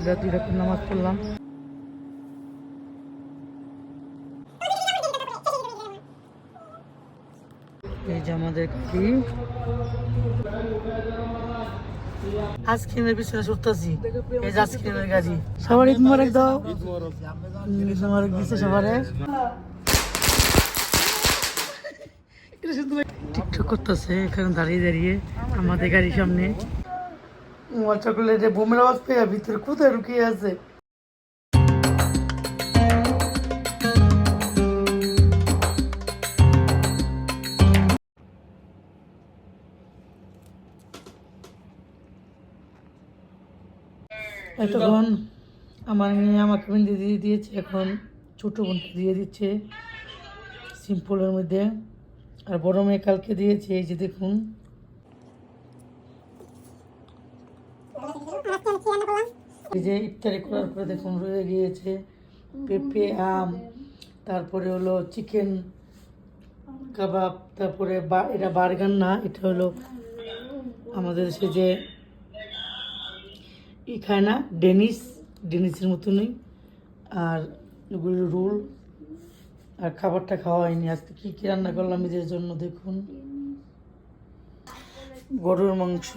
আলহামদুলিল্লাহ 2 রাকাত নামাজ পড়লাম। এই যে আমাদের গাড়ি আইসক্রিমের পিছনে ছুটতেছি। এই যে আইসক্রিমের গাড়ি। সবার ঈদ মোবারক দাও। ঈদ মোবারক দিচ্ছে সবারে। টিকটক করতেছে এখানে দাঁড়িয়ে দাঁড়িয়ে আমাদের গাড়ির সামনে। চকলেটে বোমের আওয়াজ পেয়ে ভিতরে কোথায় লুকিয়ে আছে। এতক্ষণ আমার মেয়ে আমাকে বিন্দু দিয়ে দিয়েছে, এখন ছোটো বোনকে দিয়ে দিচ্ছে সিম্পলের মধ্যে। আর বড় মেয়ে কালকে দিয়েছে। এই যে দেখুন এই যে ইফতারি করার পরে দেখুন রয়ে গিয়েছে পেঁপে, আম, তারপরে হলো চিকেন কাবাব, তারপরে এটা বার্গার না, এটা হলো আমাদের সে যে ই খায় না ডেনিসের মতনই। আর এগুলো রোল। আর খাবারটা খাওয়া হয়নি। আজকে কী কী রান্না করলাম এদের জন্য দেখুন। গরুর মাংস,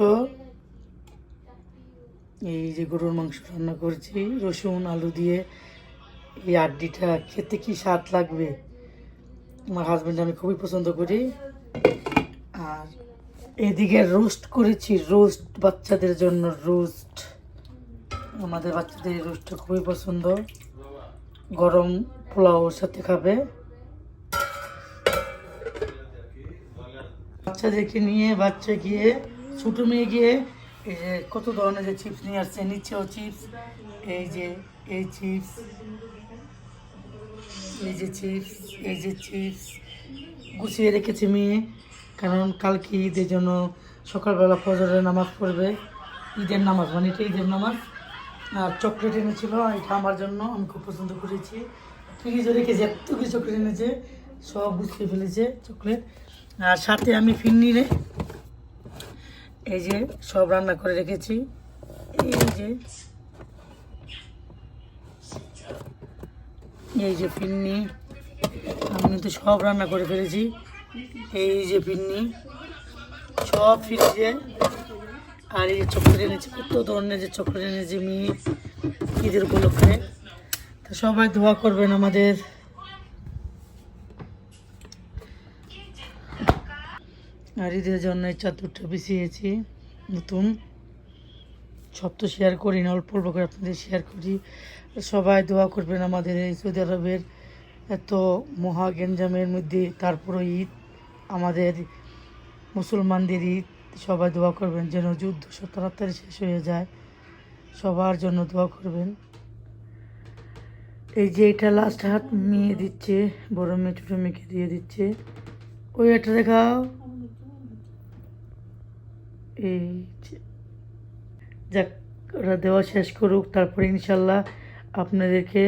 এই যে গরুর মাংস রান্না করেছি রসুন আলু দিয়ে। এই আড্ডিটা খেতে কি স্বাদ লাগবে, আমার হাজব্যান্ড আমি খুবই পছন্দ করি। আর এদিকে রোস্ট করেছি, রোস্ট বাচ্চাদের জন্য রোস্ট। আমাদের বাচ্চাদের এই রোস্টটা খুবই পছন্দ, গরম পোলাওর সাথে খাবে। বাচ্চাদেরকে নিয়ে বাচ্চা গিয়ে ছোটো মেয়ে গিয়ে এই যে কত ধরনের যে চিপস নিয়ে আসছে, নিচেও চিপস, এই যে এই চিপস, এই যে চিপস, এই যে চিপস গুছিয়ে রেখেছে মেয়ে, কারণ কালকে ঈদের জন্য সকালবেলা ফজরের নামাজ পড়বে। ঈদের নামাজ মানে এটা ঈদের নামাজ। আর চকলেট এনেছিল, এটা আমার জন্য, আমি খুব পছন্দ করেছি। ফ্রিজে রেখেছি, এত কিছু চকলেট এনেছে, সব গুছিয়ে ফেলেছে চকলেট। আর সাথে আমি ফিরনিরে এই যে সব রান্না করে রেখেছি। এই যে ফিরনি আমি কিন্তু সব রান্না করে ফেলেছি। এই যে ফিরনি সব ফ্রিজে। আর এই যে চকলেট এনেছে, কত ধরনের যে চকলেট এনেছে মেয়ে ঈদের উপলক্ষে। তো সবাই দোয়া করবেন আমাদের। আর ঈদের জন্য এই চাদরটা বিছিয়েছি নতুন। সব তো শেয়ার করি না, অল্প অল্প করে আপনাদের শেয়ার করি। সবাই দোয়া করবেন আমাদের এই সৌদি আরবের এত মহা গ্যাঞ্জামের মধ্যে, তারপরও ঈদ, আমাদের মুসলমানদের ঈদ। সবাই দোয়া করবেন যেন যুদ্ধ তাড়াতাড়ি শেষ হয়ে যায়, সবার জন্য দোয়া করবেন। এই যে এটা লাস্ট হাত মেয়ে দিচ্ছে, বড় মেয়ে ছোটো মেয়েকে দিয়ে দিচ্ছে। ওই একটা দেখাও। এই যাক, ওরা দেওয়া শেষ করুক, তারপরে ইনশাল্লাহ আপনাদেরকে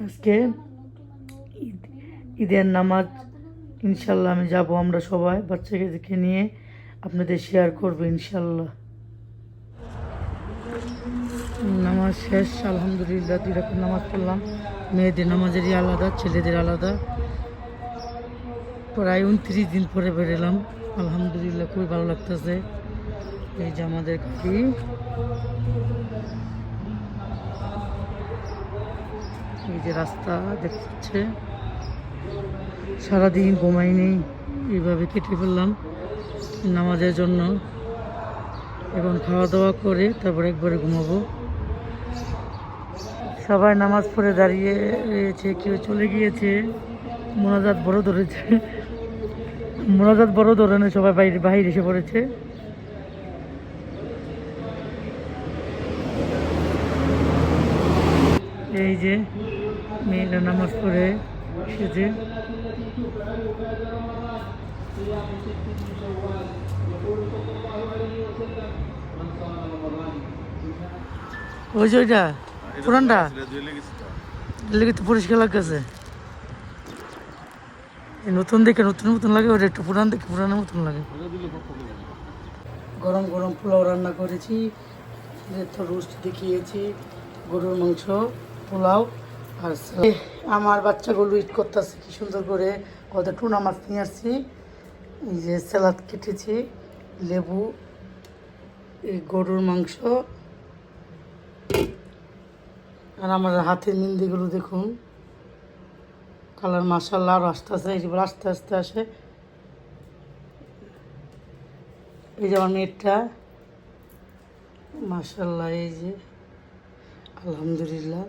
আজকে ঈদের নামাজ ইনশাল্লাহ আমি যাব, আমরা সবাই বাচ্চাকে দেখে নিয়ে আপনাদের শেয়ার করবো ইনশাল্লাহ। নামাজ শেষ আলহামদুলিল্লাহ 2 রাকাত নামাজ পড়লাম। মেয়েদের নামাজেরই আলাদা, ছেলেদের আলাদা। প্রায় 29 দিন পরে বেরোলাম, আলহামদুলিল্লাহ খুবই ভালো লাগতেছে। এই যে আমাদের গাড়ি। এই যে রাস্তা দেখছে, সারাদিন ঘুমাইনি, এইভাবে কেটে ফেললাম নামাজের জন্য। এখন খাওয়া দাওয়া করে তারপর একবারে ঘুমাবো। সবাই নামাজ পড়ে দাঁড়িয়ে রয়েছে, কেউ চলে গিয়েছে, মোনাজাত বড় ধরেছে, মোনাজাত বড় ধরনের সবাই বাইরে এসে পড়েছে। এই যে মেয়েরা নামাজ পড়ে এসেছে। ওই যে ওইটা পুরানটা লেগে তো পরিষ্কার লাগতেছে। নতুন দেখে নতুন মতন লাগে, ওটা একটু পুরান দেখে পুরানোর মতন লাগে। গরম গরম পোলাও রান্না করেছি, তো রোস্ট দেখিয়েছি, গরুর মাংস, পোলাও আর salad। আমার বাচ্চাগুলো ঈদ করতেছে কি সুন্দর করে, ওদের টুনা মাছ নিয়ে আসছি, এই যে স্যালাড কেটেছি, লেবু, এই গরুর মাংস, আর আমার হাতের মেহেন্দিগুলো দেখুন, কালার মাশাআল্লাহ আরও আস্তে আস্তে এইগুলো আস্তে আস্তে আসে। এই যে আমার মেয়েটা মাশাআল্লাহ, এই যে আলহামদুলিল্লাহ,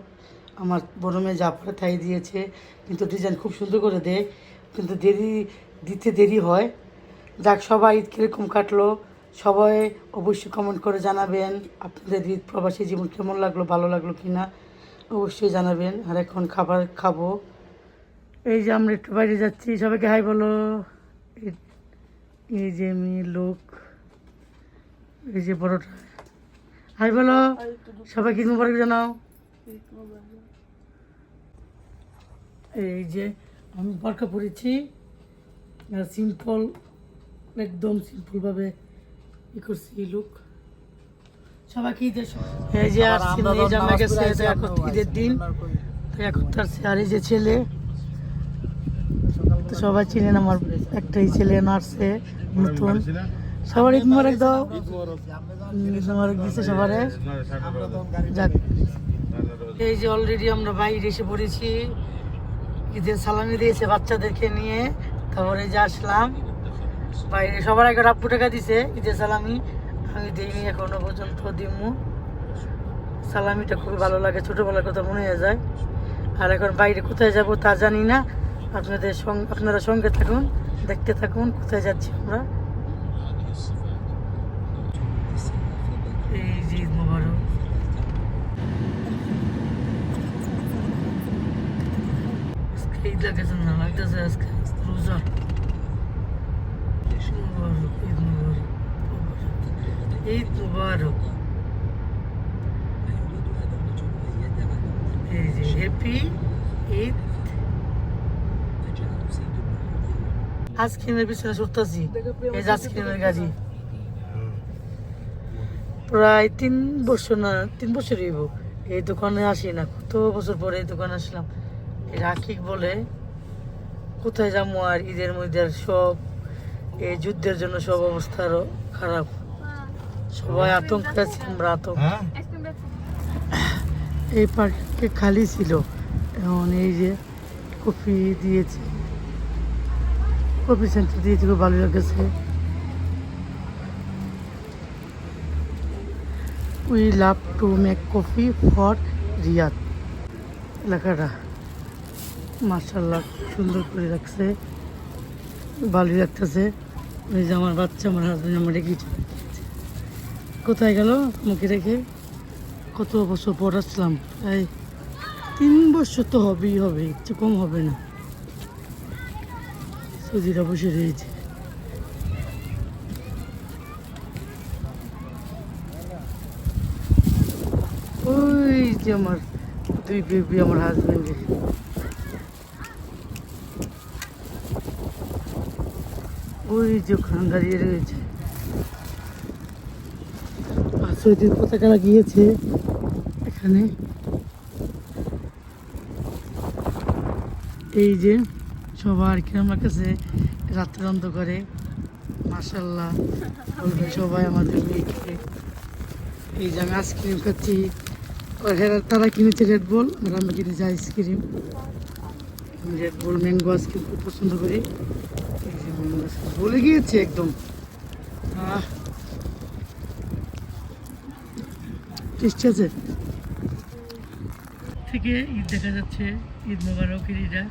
আমার বড় মেয়ে যা পারে তাই দিয়েছে, কিন্তু ডিজাইন খুব সুন্দর করে দেয়, কিন্তু দেরি হয়। যাক, সবাই ঈদ কীরকম কাটলো সবাই অবশ্যই কমেন্ট করে জানাবেন, আপনাদের ঈদ প্রবাসী জীবন কেমন লাগলো, ভালো লাগলো কি না অবশ্যই জানাবেন। আর এখন খাবার খাবো। এই যে আমরা একটু বাইরে যাচ্ছি, সবাইকে হাই বলো। এই যে মেয়ে লোক, এই যে বড়টা, হাই বলো সবাইকে, ঈদ মোবারক জানাও। এই যে আমি বরকা পরেছি, সিম্পল, একদম সিম্পলভাবে ই করছি লুক। সবাইকে ঈদের এই যে আসছি, মেয়ে জানা গেছে ঈদের দিন, এখন তার আর এই যে ছেলে, তো সবাই চিনেন আমার একটাই ছেলে নার্সে নতুন। সবার ঈদ মোবারক দাও, ঈদ মোবারক দিচ্ছে সবারে। যাক, এই যে অলরেডি আমরা বাইরে এসে পড়েছি, ঈদের সালামি দিয়েছে বাচ্চাদেরকে নিয়ে, তারপরে যে আসলাম বাইরে। সবার আগে 80 টাকা দিছে ঈদের সালামি, আমি দিইনি এখনো পর্যন্ত, দিমু। সালামিটা খুবই ভালো লাগে, ছোটোবেলার কথা মনে হয়ে যায়। আর এখন বাইরে কোথায় যাব তা জানি না, আপনারা সঙ্গে থাকুন, দেখতে থাকুন কোথায় যাচ্ছি আমরা। এই যে ঈদ মোবারক, ঈদ লাগতেছে না, লাগতেছে আজকে রোজা। ঈদ মোবারক, ঈদ মোবারক, এই যে হ্যাপি ঈদ। আইসক্রিমের পিছনে ছুটতেছি, এই যে আইসক্রিমের গাড়ি, প্রায় 3 বছর না 3 বছর হইব এই দোকানে আসি না, কত বছর পরে এই দোকানে আসলাম। এই রাকিক বলে, কোথায় যাবো আর ঈদের মধ্যে, আর সব এই যুদ্ধের জন্য সব অবস্থা আরো খারাপ, সবাই আতঙ্ক আছে, আমরা আতঙ্ক। এই পার্কে খালি ছিল, এখন এই যে কফি দিয়েছে, কফি সেন্টার দিয়েছে, খুব ভালো লেগেছে। We love to make coffee for Riyad, লেখাটা মাশাআল্লাহ সুন্দর করে রাখছে, ভালোই লাগতেছে। ওই যে আমার বাচ্চা, আমার হাজবেন্ড আমার রেখে কোথায় গেল মুখে রেখে, কত বছর পর আসলাম, প্রায় 3 বছর তো হবেই, হবে একটু কম হবে না। সৌদিরা বসে রয়েছে, ওই যে আমার 2 বেবি, আমার হাজবেন্ডের, ওই যে ওখানে দাঁড়িয়ে রয়েছে। আর সৌদির পতাকা লাগিয়েছে এখানে, এই যে সবার কিরম লাগতেছে রাত্রের অন্ধকারে, মাশাআল্লাহ বলবেন সবাই আমাদের মেয়েকে। এই যে আমি আইসক্রিম খাচ্ছি, তারা কিনেছে রেড বল, আর আমি কিনেছি ice cream. Red ball mango ice cream খুব পছন্দ করি, এই যে ম্যাঙ্গো আইসক্রিম বলে গিয়েছে একদম, টেস্টি আছে। থেকে ঈদ দেখা যাচ্ছে, ঈদ মোবারকের ঈদটা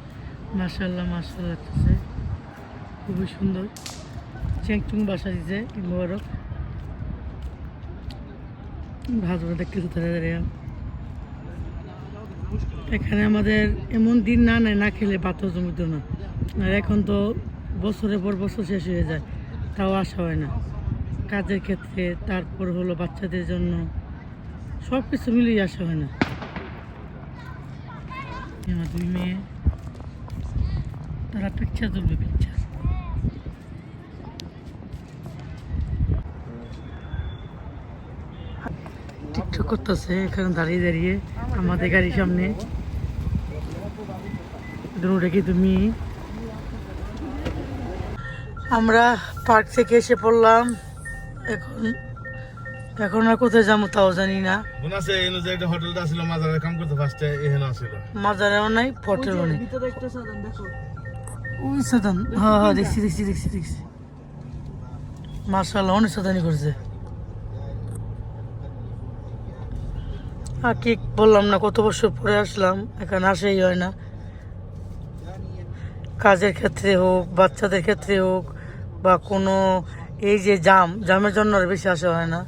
মাশাআল্লাহ মাশাআল্লাহ লাগতেছে, খুবই সুন্দর। চ্যাংচুং বাসা দিছে, ঈদ মোবারক। ভাজরা দেখতেছে তারা দাঁড়িয়ে। এখানে আমাদের এমন দিন না নেয় না খেলে ভাতও জমিত না, আর এখন তো বছরের পর বছর শেষ হয়ে যায়, তাও আসা হয় না, কাজের ক্ষেত্রে, তারপর হলো বাচ্চাদের জন্য, সব কিছু মিলিয়ে আসা হয় না। আমার 2 মেয়ে, তারা পিকচার তুলবে, পিকচার। টিকটক করতেছে এখানে দাঁড়িয়ে দাঁড়িয়ে আমাদের গাড়ির সামনে। দুটোটা কি তুমি? আমরা পার্ক থেকে এসে পড়লাম। এখন এখন আর কোথায় যাবো তাও জানি না। মনে আছে এনে যে একটা হোটেলটা ছিল মাজারের কাম করতে ফার্স্টে এখানে ছিল। মাজারেও নাই, হোটেলও নেই। ওই সাদান, হ্যাঁ হ্যাঁ দেখছি দেখছি দেখছি দেখছি। মার্শাল্লাহ অনেক সাদানি করছে। আর কি বললাম না, কত বছর পরে আসলাম, এখানে আসেই হয় না। কাজের ক্ষেত্রে হোক, বাচ্চাদের ক্ষেত্রে হোক, বা কোনো এই যে জামের জন্য আর বেশি আসা হয় না।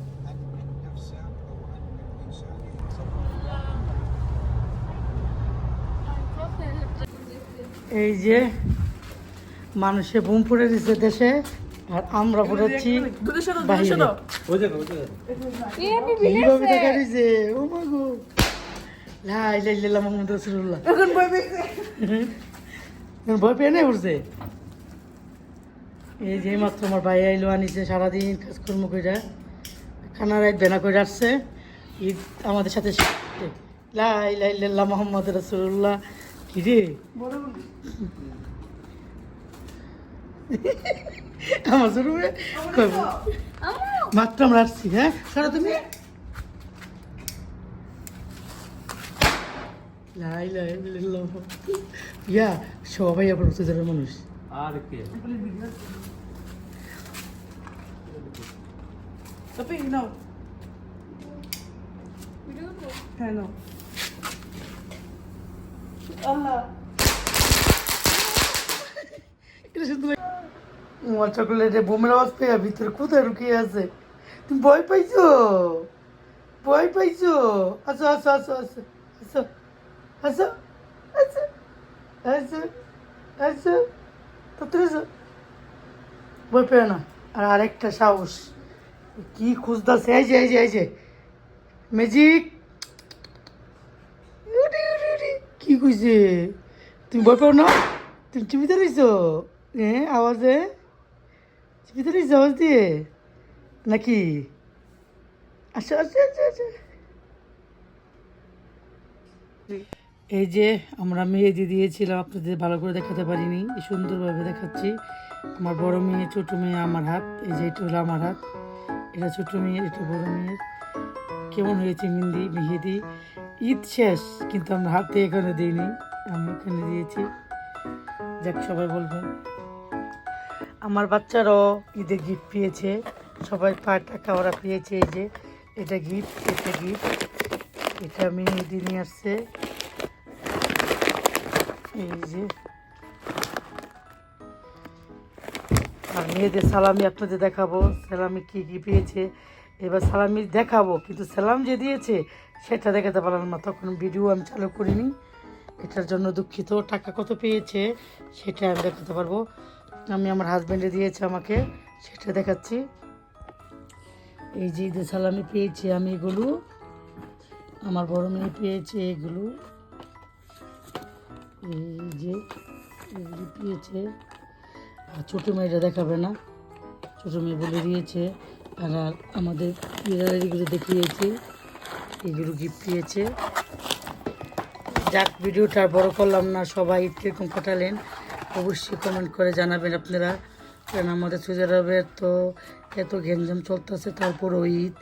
এই যে মানুষে বুম পড়ে দিচ্ছে দেশে, আর আমরা পড়েছি বাইরে। কিভাবে দেখা দিছে, ও মা গো, লা ইলাহা ইল্লাল্লাহ মুহাম্মাদুর রাসূলুল্লাহ। এখন ভয় পেয়ে নেই উঠছে। এই যে মাত্র আমার ভাই আইলো, আনিছে সারাদিন কাজকর্ম করে, খানা রাত বেনা করে আসছে। ঈদ আমাদের সাথে লা ইলাহা ইল্লাল্লাহ মুহাম্মাদুর রাসূলুল্লাহ। কি রে আমার জরুরে মাত্র আমরা আসছি। হ্যাঁ সারা তুমি ইয়া সবাই আবার উত্তেজনের মানুষ। আর কে তোমার চকলেটে বোমের আওয়াজ পেয়ে ভিতরে কোথায় লুকিয়ে আছে? তুমি ভয় পাইছো? ভয় পাইছো? আচ্ছা আচ্ছা আচ্ছা আচ্ছা আচ্ছা আচ্ছা আচ্ছা আচ্ছা আচ্ছা তাড়াতাড়ি ভয় পেয়ে না। আর আরেকটা সাহস কি খুঁজতেছে, এই যে এই যে এই যে ম্যাজিক কি কইছে? তুমি ভয় পাও না? তুমি চিবিতে রইছো? হ্যাঁ আওয়াজে চিবিতে রইছো আওয়াজ দিয়ে নাকি? আচ্ছা আচ্ছা আচ্ছা আচ্ছা। এই যে আমরা মেহেদি দিয়েছিলাম, আপনাদের ভালো করে দেখাতে পারিনি, সুন্দরভাবে দেখাচ্ছি। আমার বড় মেয়ে, ছোট মেয়ে, আমার হাত, এই যে এটা হলো আমার হাত, এটা ছোট মেয়ের, এটা বড় মেয়ের। কেমন হয়েছে মেহেদি? ঈদ শেষ কিন্তু আমরা হাতে এখানে দিইনি, আমি এখানে দিয়েছি। যাক সবাই বলবেন। আমার বাচ্চারাও ঈদে গিফট পেয়েছে, সবাই টাকা ওরা পেয়েছে। এই যে এটা গিফট, এটা গিফট, এটা মেহেদি নিয়ে আসছে। এই যে আর মেয়েদের সালামি আপনাদের দেখাবো, সালামি কি কি পেয়েছে। এবার সালামি দেখাবো, কিন্তু সালাম যে দিয়েছে সেটা দেখাতে পারলাম না, তখন ভিডিও আমি চালু করিনি, এটার জন্য দুঃখিত। টাকা কত পেয়েছে সেটা আমি দেখাতে পারবো। আমি আমার হাজব্যান্ডে দিয়েছে আমাকে, সেটা দেখাচ্ছি। এই যে ঈদের সালামি পেয়েছি আমি, এগুলো আমার বড় মেয়ে পেয়েছে, এগুলো এই যে এগুলি পেয়েছে। আর ছোটো মেয়েটা দেখাবে না, ছোটো মেয়ে বলে দিয়েছে। আর আমাদের এগুলো দেখিয়েছি, এগুলো গিফট পেয়েছে। যাক ভিডিওটা আর বড় করলাম না, সবাই কীরকম কাটালেন অবশ্যই কমেন্ট করে জানাবেন আপনারা। কারণ আমাদের সৌদি আরবের তো এত ঘেমঝাম চলতেছে, তারপরও ঈদ,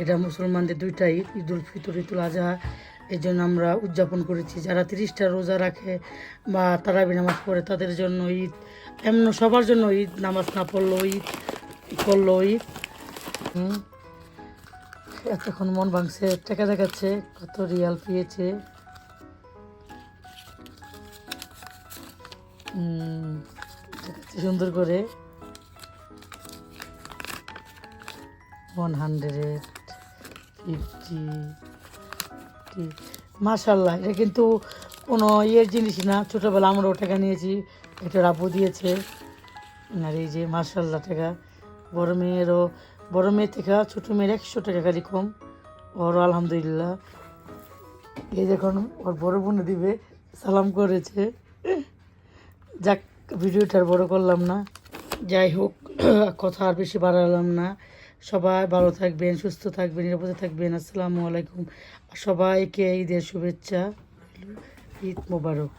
এটা মুসলমানদের দুইটা ঈদ, ঈদুল ফিতর, ঈদুল আজহা। এই জন্য আমরা উদযাপন করেছি। যারা 30টা রোজা রাখে বা তারাবি নামাজ পড়ে তাদের জন্য ঈদ, এমন সবার জন্য ঈদ, নামাজ না পড়লেও ঈদ, পড়লেও ঈদ। এতক্ষণ মন ভাঙছে, টাকা দেখাচ্ছে কত রিয়াল পেয়েছে। সুন্দর করে 150 মাশাল্লাহ। এটা কিন্তু কোনো ইয়ের জিনিস না, ছোটোবেলা আমরাও টাকা নিয়েছি, এটা রাবু দিয়েছে। আর এই যে মাশাল্লাহ টাকা, বড় মেয়ের থেকে ছোটো মেয়ের 100 টাকা খালি কম, ওরও আলহামদুলিল্লাহ। এই দেখুন ওর বড় বোনে দিবে, সালাম করেছে। যাক ভিডিওটা আর বড় করলাম না, যাই হোক কথা আর বেশি বাড়ালাম না। সবাই ভালো থাকবেন, সুস্থ থাকবেন, নিরাপদে থাকবেন। আসসালামু আলাইকুম। সবাইকে ঈদের শুভেচ্ছা, ঈদ মোবারক।